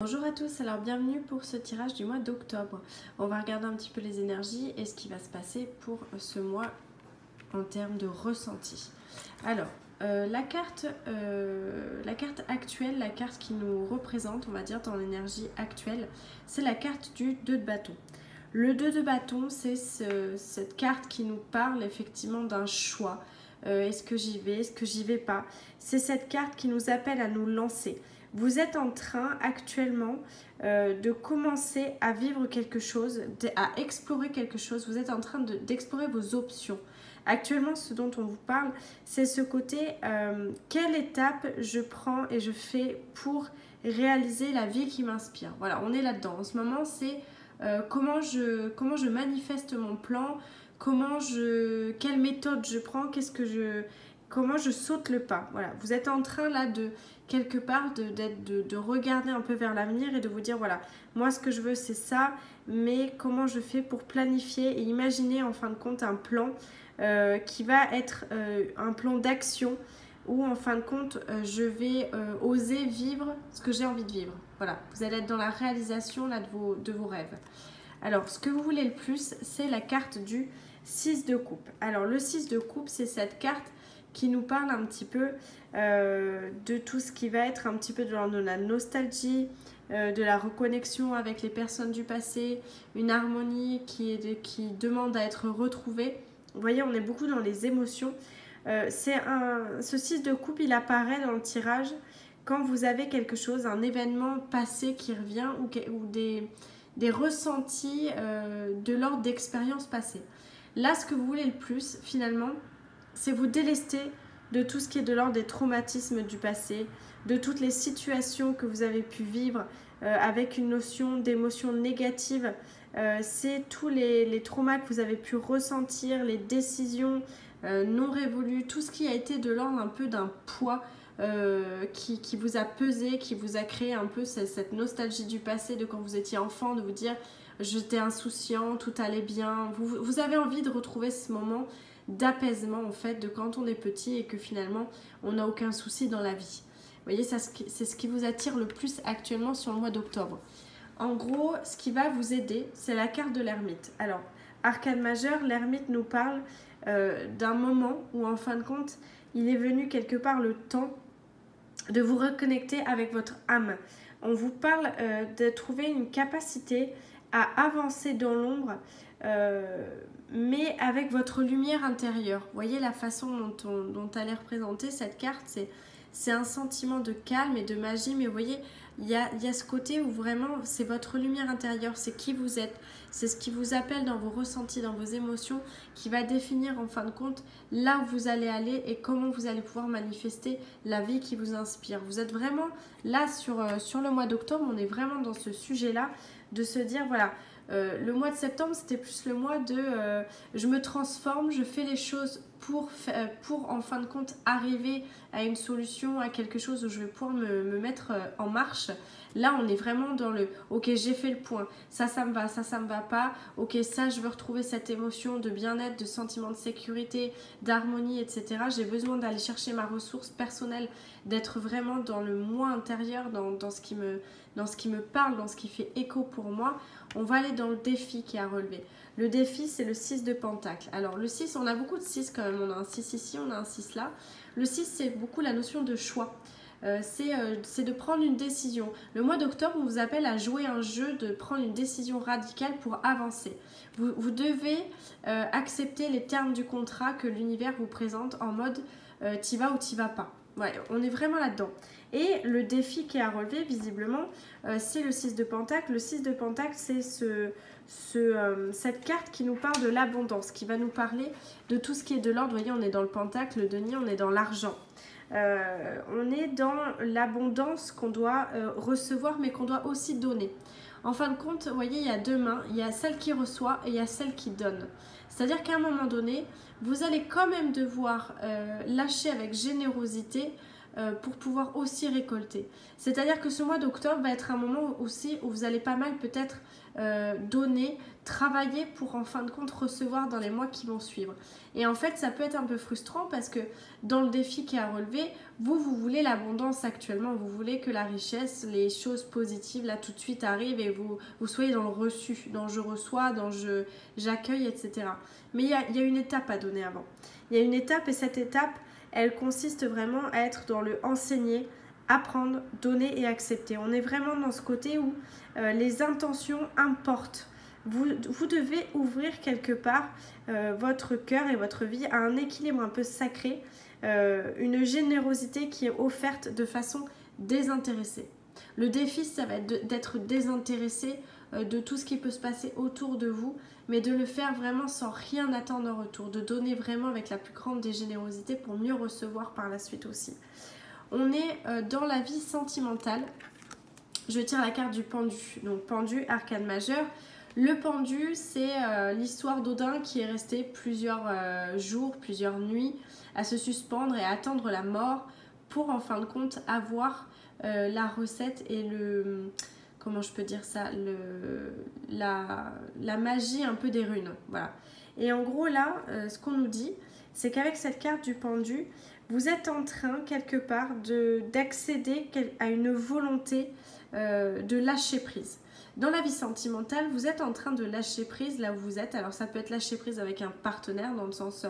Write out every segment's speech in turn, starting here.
Bonjour à tous, alors bienvenue pour ce tirage du mois d'octobre. On va regarder un petit peu les énergies et ce qui va se passer pour ce mois en termes de ressenti. Alors, la carte actuelle, la carte qui nous représente, on va dire dans l'énergie actuelle, c'est la carte du 2 de bâton. Le 2 de bâton, c'est cette carte qui nous parle effectivement d'un choix. Est-ce que j'y vais, est-ce que j'y vais pas? C'est cette carte qui nous appelle à nous lancer. Vous êtes en train actuellement de commencer à vivre quelque chose, à explorer quelque chose. Vous êtes en train d'explorer vos options. Actuellement, ce dont on vous parle, c'est ce côté quelle étape je prends et je fais pour réaliser la vie qui m'inspire. Voilà, on est là-dedans. En ce moment, c'est comment je manifeste mon plan, quelle méthode je prends, comment je saute le pas. Voilà, vous êtes en train là de quelque part de regarder un peu vers l'avenir et de vous dire voilà, moi ce que je veux c'est ça, mais comment je fais pour planifier et imaginer en fin de compte un plan qui va être un plan d'action où en fin de compte je vais oser vivre ce que j'ai envie de vivre. Voilà, vous allez être dans la réalisation là, de vos rêves. Alors, ce que vous voulez le plus, c'est la carte du 6 de coupe. Alors, le 6 de coupe, c'est cette carte qui nous parle un petit peu de tout ce qui va être un petit peu de la nostalgie, de la reconnexion avec les personnes du passé, une harmonie qui demande à être retrouvée. Vous voyez, on est beaucoup dans les émotions. Ce 6 de coupe, il apparaît dans le tirage quand vous avez quelque chose, un événement passé qui revient ou des ressentis de l'ordre d'expériences passées. Là, ce que vous voulez le plus, finalement, c'est vous délester de tout ce qui est de l'ordre des traumatismes du passé, de toutes les situations que vous avez pu vivre avec une notion d'émotion négative. C'est tous les traumas que vous avez pu ressentir, les décisions non révolues, tout ce qui a été de l'ordre un peu d'un poids qui vous a pesé, qui vous a créé un peu cette nostalgie du passé, de quand vous étiez enfant, de vous dire j'étais insouciant, tout allait bien. Vous avez envie de retrouver ce moment d'apaisement en fait, de quand on est petit et que finalement on n'a aucun souci dans la vie. Vous voyez, c'est ce qui vous attire le plus actuellement sur le mois d'octobre. En gros, ce qui va vous aider, c'est la carte de l'ermite. Alors, arcane majeur, l'ermite nous parle d'un moment où en fin de compte, il est venu quelque part le temps de vous reconnecter avec votre âme. On vous parle de trouver une capacité à avancer dans l'ombre, mais avec votre lumière intérieure. Vous voyez la façon dont elle est représentée, cette carte, c'est un sentiment de calme et de magie, mais vous voyez, il y a ce côté où vraiment c'est votre lumière intérieure, c'est qui vous êtes, c'est ce qui vous appelle dans vos ressentis, dans vos émotions, qui va définir en fin de compte là où vous allez aller et comment vous allez pouvoir manifester la vie qui vous inspire. Vous êtes vraiment là sur le mois d'octobre, on est vraiment dans ce sujet-là de se dire voilà, le mois de septembre c'était plus le mois de je me transforme, je fais les choses pour en fin de compte arriver à une solution, à quelque chose où je vais pouvoir me mettre en marche. Là on est vraiment dans le ok, j'ai fait le point, ça me va, ça me va pas, ok, ça je veux retrouver cette émotion de bien-être, de sentiment de sécurité, d'harmonie, etc. J'ai besoin d'aller chercher ma ressource personnelle, d'être vraiment dans le moi intérieur, dans ce qui me parle, dans ce qui fait écho pour moi. On va aller dans le défi qui est à relever. Le défi, c'est le 6 de pentacle. Alors, le 6, on a beaucoup de 6 quand même. On a un 6 ici, on a un 6 là. Le 6, c'est beaucoup la notion de choix. C'est de prendre une décision. Le mois d'octobre, on vous appelle à jouer un jeu, de prendre une décision radicale pour avancer. Vous devez accepter les termes du contrat que l'univers vous présente en mode t'y vas ou t'y vas pas. Ouais, on est vraiment là-dedans. Et le défi qui est à relever, visiblement, c'est le 6 de pentacle. Le 6 de pentacle, c'est cette carte qui nous parle de l'abondance, qui va nous parler de tout ce qui est de l'ordre. Vous voyez, on est dans le pentacle, le denier, on est dans l'argent. On est dans l'abondance qu'on doit recevoir, mais qu'on doit aussi donner. En fin de compte, vous voyez, il y a deux mains. Il y a celle qui reçoit et il y a celle qui donne. C'est-à-dire qu'à un moment donné, vous allez quand même devoir lâcher avec générosité pour pouvoir aussi récolter. C'est-à-dire que ce mois d'octobre va être un moment aussi où vous allez pas mal peut-être donner, travailler pour en fin de compte recevoir dans les mois qui vont suivre. Et en fait, ça peut être un peu frustrant parce que dans le défi qui est à relever, vous voulez l'abondance actuellement, vous voulez que la richesse, les choses positives là tout de suite arrivent et vous soyez dans le reçu, dans je reçois, dans j'accueille, etc. Mais il y a une étape à donner avant. Il y a une étape et cette étape, elle consiste vraiment à être dans le enseigner, apprendre, donner et accepter. On est vraiment dans ce côté où les intentions importent. Vous devez ouvrir quelque part votre cœur et votre vie à un équilibre un peu sacré, une générosité qui est offerte de façon désintéressée. Le défi, ça va être d'être désintéressé de tout ce qui peut se passer autour de vous, mais de le faire vraiment sans rien attendre en retour, de donner vraiment avec la plus grande des générosités pour mieux recevoir par la suite aussi. On est dans la vie sentimentale. Je tire la carte du pendu, donc pendu, arcane majeur. Le pendu, c'est l'histoire d'Odin qui est resté plusieurs jours, plusieurs nuits à se suspendre et à attendre la mort pour en fin de compte avoir la recette et le... Comment je peux dire ça, la magie un peu des runes. Voilà. Et en gros là, ce qu'on nous dit, c'est qu'avec cette carte du pendu, vous êtes en train quelque part d'accéder à une volonté de lâcher prise. Dans la vie sentimentale, vous êtes en train de lâcher prise là où vous êtes. Alors ça peut être lâcher prise avec un partenaire, dans le sens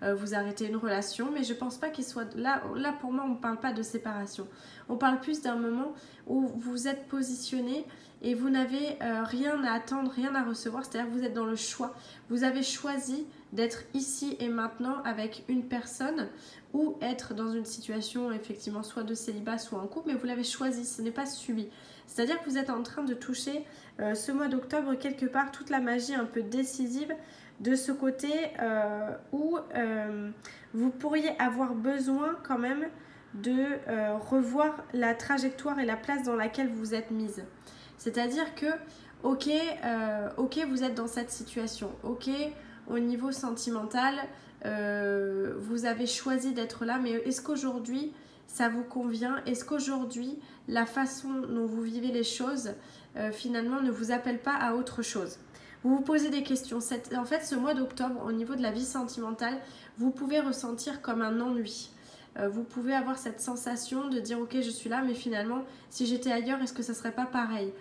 vous arrêtez une relation, mais je pense pas qu'il soit... Là pour moi, on ne parle pas de séparation. On parle plus d'un moment où vous êtes positionné et vous n'avez rien à attendre, rien à recevoir. C'est-à-dire que vous êtes dans le choix. Vous avez choisi d'être ici et maintenant avec une personne ou être dans une situation effectivement soit de célibat, soit en couple, mais vous l'avez choisi, ce n'est pas subi. C'est-à-dire que vous êtes en train de toucher ce mois d'octobre quelque part toute la magie un peu décisive de ce côté où vous pourriez avoir besoin quand même de revoir la trajectoire et la place dans laquelle vous êtes mise. C'est-à-dire que, ok, vous êtes dans cette situation, ok, au niveau sentimental, vous avez choisi d'être là, mais est-ce qu'aujourd'hui ça vous convient? Est-ce qu'aujourd'hui la façon dont vous vivez les choses finalement ne vous appelle pas à autre chose? Vous vous posez des questions. En fait, ce mois d'octobre, au niveau de la vie sentimentale, vous pouvez ressentir comme un ennui. Vous pouvez avoir cette sensation de dire ok, je suis là, mais finalement si j'étais ailleurs, est-ce que ça serait pas pareil?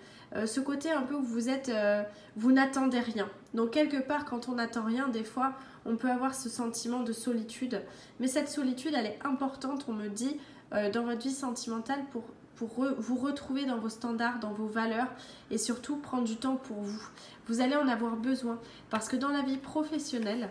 Ce côté un peu où vous êtes, vous n'attendez rien. Donc quelque part, quand on n'attend rien, des fois on peut avoir ce sentiment de solitude, mais cette solitude elle est importante, on me dit, dans votre vie sentimentale pour vous retrouver dans vos standards, dans vos valeurs et surtout prendre du temps pour vous. Vous allez en avoir besoin parce que dans la vie professionnelle,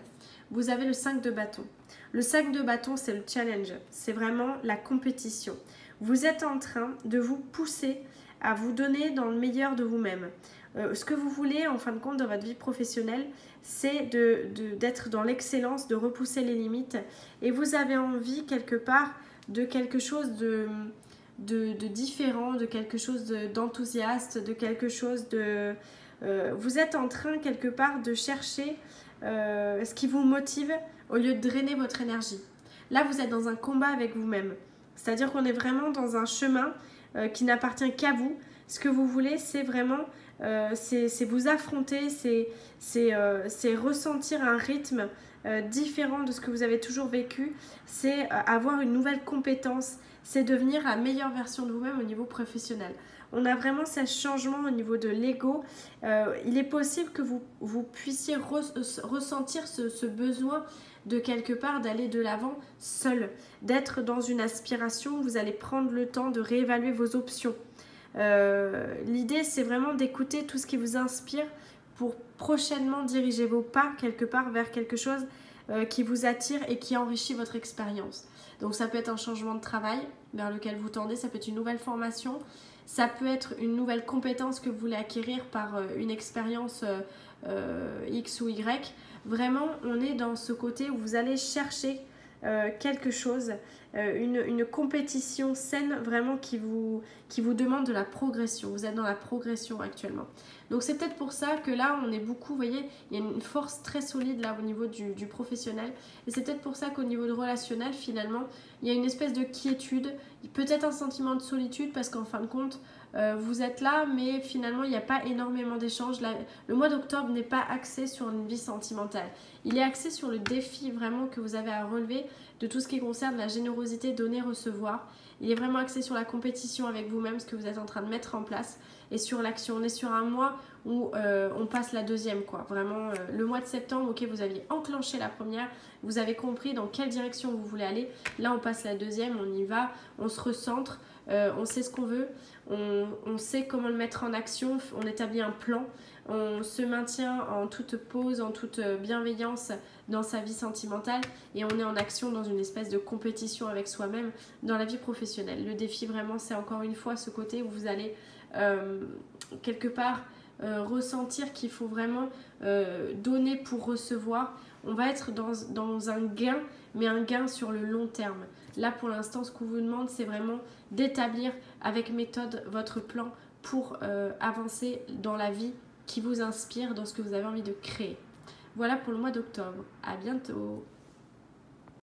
vous avez le 5 de bâton. Le 5 de bâton, c'est le challenge, c'est vraiment la compétition. Vous êtes en train de vous pousser à vous donner dans le meilleur de vous-même. Ce que vous voulez, en fin de compte, dans votre vie professionnelle, c'est d'être dans l'excellence, de repousser les limites. Et vous avez envie, quelque part, de quelque chose de différent, de quelque chose d'enthousiaste, de quelque chose de... vous êtes en train, quelque part, de chercher ce qui vous motive au lieu de drainer votre énergie. Là, vous êtes dans un combat avec vous-même. C'est-à-dire qu'on est vraiment dans un chemin qui n'appartient qu'à vous. Ce que vous voulez, c'est vraiment... c'est vous affronter, c'est ressentir un rythme différent de ce que vous avez toujours vécu. C'est avoir une nouvelle compétence. C'est devenir la meilleure version de vous-même au niveau professionnel. On a vraiment ce changement au niveau de l'ego. Il est possible que vous puissiez ressentir ce besoin de quelque part d'aller de l'avant seul, d'être dans une aspiration où vous allez prendre le temps de réévaluer vos options. L'idée, c'est vraiment d'écouter tout ce qui vous inspire pour prochainement diriger vos pas quelque part vers quelque chose qui vous attire et qui enrichit votre expérience. Donc ça peut être un changement de travail vers lequel vous tendez, ça peut être une nouvelle formation, ça peut être une nouvelle compétence que vous voulez acquérir par une expérience X ou Y. Vraiment, on est dans ce côté où vous allez chercher quelque chose, une compétition saine vraiment qui vous demande de la progression. Vous êtes dans la progression actuellement. Donc c'est peut-être pour ça que là on est beaucoup, vous voyez, il y a une force très solide là au niveau du professionnel. Et c'est peut-être pour ça qu'au niveau du relationnel finalement, il y a une espèce de quiétude, peut-être un sentiment de solitude parce qu'en fin de compte, vous êtes là, mais finalement, il n'y a pas énormément d'échanges. Le mois d'octobre n'est pas axé sur une vie sentimentale. Il est axé sur le défi vraiment que vous avez à relever de tout ce qui concerne la générosité, donner, recevoir. Il est vraiment axé sur la compétition avec vous-même, ce que vous êtes en train de mettre en place, et sur l'action. On est sur un mois où on passe la deuxième, quoi. Vraiment, le mois de septembre, ok, vous aviez enclenché la première, vous avez compris dans quelle direction vous voulez aller. Là, on passe la deuxième, on y va, on se recentre. On sait ce qu'on veut, on sait comment le mettre en action, on établit un plan, on se maintient en toute pause, en toute bienveillance dans sa vie sentimentale et on est en action dans une espèce de compétition avec soi-même dans la vie professionnelle. Le défi vraiment c'est encore une fois ce côté où vous allez quelque part ressentir qu'il faut vraiment donner pour recevoir. On va être dans un gain, mais un gain sur le long terme. Là, pour l'instant, ce qu'on vous demande, c'est vraiment d'établir avec méthode votre plan pour avancer dans la vie qui vous inspire, dans ce que vous avez envie de créer. Voilà pour le mois d'octobre. À bientôt!